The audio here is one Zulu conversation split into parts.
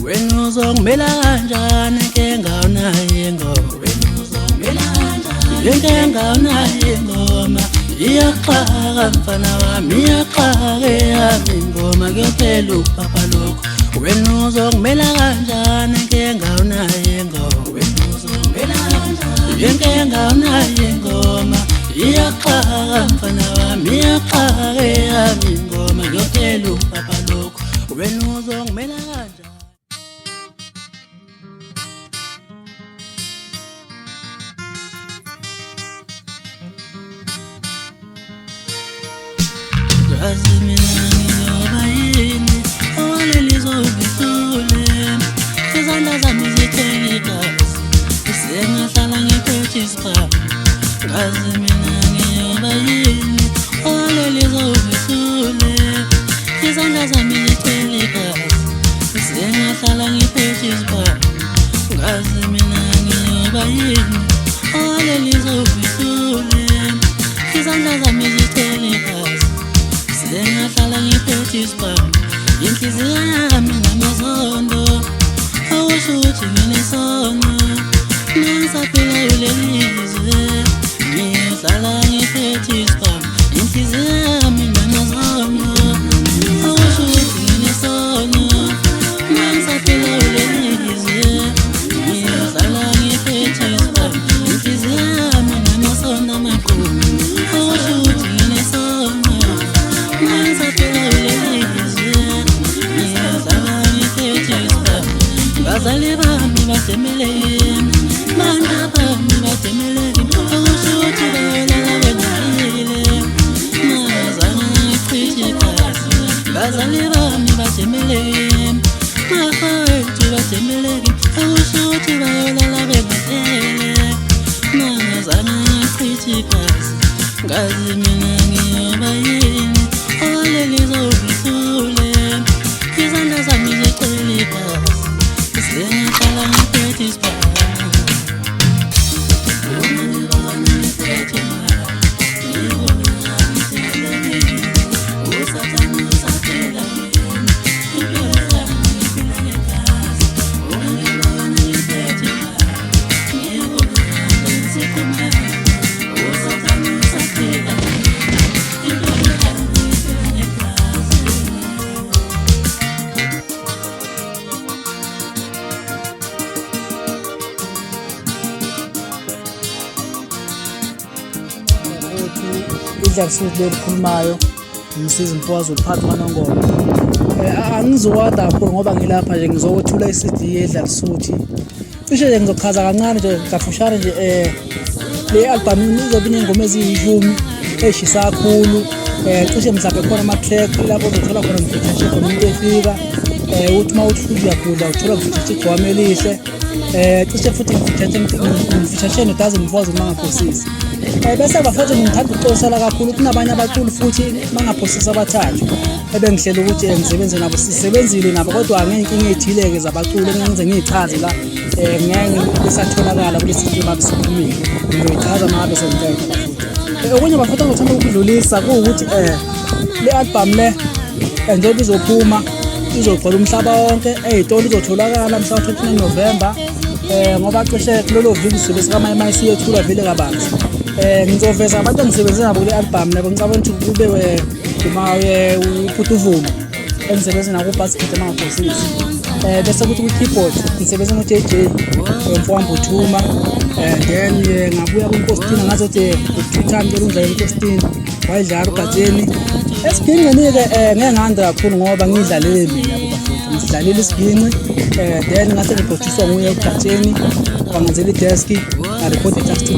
wena uzongimela kanjani inkinga awunayo ingoma wena uzongimela kanjani inkinga awunayo ingoma iyaxaka mfana wami iyaxaka eyami ingoma kuyophela upapa lokho wena uzongimela kanjani inkinga awunayo ingoma wena uzongimela kanjani inkinga awunayo ingoma iyaxaka mfana wami iyaxaka eyami ingoma kuyophela upapa lokho wena uzongimela kanjani. Kazi mina ngiyoba yini owalelizongithule izandla zami zithwele igazi sengahlala ngiphethe isikhwama. Kazi mina ngiyoba yini owalelizongithule izandla zami zithwele igazi sengahlala ngiphethe isikhwama. Kazi mina ngiyoba yini owalelizongithule izandla zami zithwele igazi sengahlala ngiphethe isikhwama. Inhliziyo yami ngamazondo awusho ukuthi nginesono ngisaphila kulelizwe ngihlala ngiphethe isikhwama. Inhliziyo yami ngamazondo awusho ukuthi nginesono ngisaphila kulelizwe ngihlala ngiphethe isikhwama. Inhliziyo yami ngamasondo amakhulu awusho ukuthi nginesono bazali bami batemeleni banda bami batemeleni akusho ukuthi bayolala bengalile mazana ngichithe igazi. Bazali bami batemeleni bafowethu batemeleni akusho ukuthi bayolala bengalile mazana ngichithe igazi. Kazi mina ngiyoba yini owalelizongithule izandla zami zithwele igazi sengahlala ngiphethe isikhwama. Idla kusuthi lelikhulumayo umsizi Mpwazi uliphatha kaNongoma. Angizokwada kakhulu ngoba ngilapha nje ngizokwethula i-CD yedla lisuthi. Cishe nje ngizochaza kancane nje kafushane nje le album izobe inengoma eziyishumi eshisa kakhulu. Cishe mhlawumbe khona ama-track lapho uzothola khona ngifithathise khona umuntu efika uthi uma uthi uyagudla uthola ngifithathise igcwama elihle. Cishe futhi ngifithathise no-Dozen Mfozo mangaphosisi. Bese bafuthi ngithanda ukuxoxisana kakhulu kunabanye abaculi futhi mangaphosisa abathathu ebengihlela ukuthi ngisebenze nabo sisebenzile nabo kodwa ngenkinga ezithile-ke zabaculi engenze ngiyichaze la ngeke besatholakala kulesi simo abisikhulumile ngizoyichaza mangabe sengicela futhi. Okunye bafuthi ngithanda ukudlulisa kuwukuthi le album le njengoba izophuma izogcwala umhlaba wonke ey'tolo izotholakala mhla 29 November ngoba cishe kulolo viki sizobe sikamanye siyethula vele kabanzi. Ngizoveza abantu engisebenze nabo kule album labo ngicabanga ukuthi kube uPhuthi Uvuma engisebenze nabo kuBasket mangaphosisi. Bese kuthi ku-keyboard ngisebenze no-JJ Mfwambo Thuma then ngabuya kuNkostina ngazothi uThami Kelundlela uNkostina wayidlala uGatseni. Esiginqeni-ke ngeke ngande kakhulu ngoba ngiyidlalele mina kubafuthi ngidlalile isiginqi then ngase ngiphosiswa nguye uGatseni wangenzela i-desk ngarekhoda i-taxi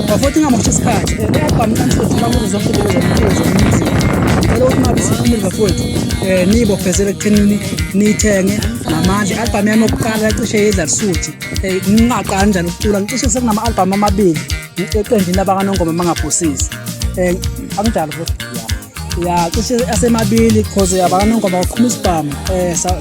bafuthi ngamosha isikhathi le-album kantizothula kuzo zonke lezo zomuziki. Ngicela ukuthi mabe siphumile bafowethu niyibophezele ekuthenini niyithenge namandla. I-album yami yokuqala cishe yedla lisuthi ngingaqali kanjani ukucula ngicishe sekunama-album amabili eqenjini labakanongoma mangaphosisi akunjalo futhi ya cishe asemabili because abakanongoma baqhuma isibhamu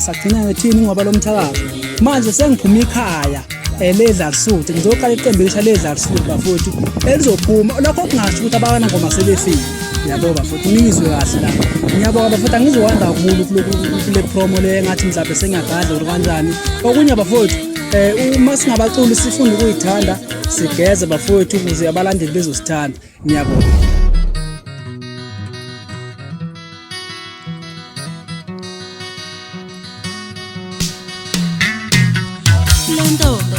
sagcina ngethini ngoba lomthakazo manje sengiphuma ikhaya ledla lisuthi ngizoqala iqembu elisha ledla lisuthi bafowethu elizophuma lokho kungasho ukuthi abakanongoma sebefile Ngiyabonga bafowethu, ningizwe kahle la. Ngiyabonga bafowethu, angizokwanda kakhulu kule promo le engathi mhlawumbe sengiyagadla or kanjani. Okunye bafowethu, uma singabaculi sifunda ukuyithanda, sigeze bafowethu ukuze abalandeli bezosithanda. Ngiyabonga. Le ntombi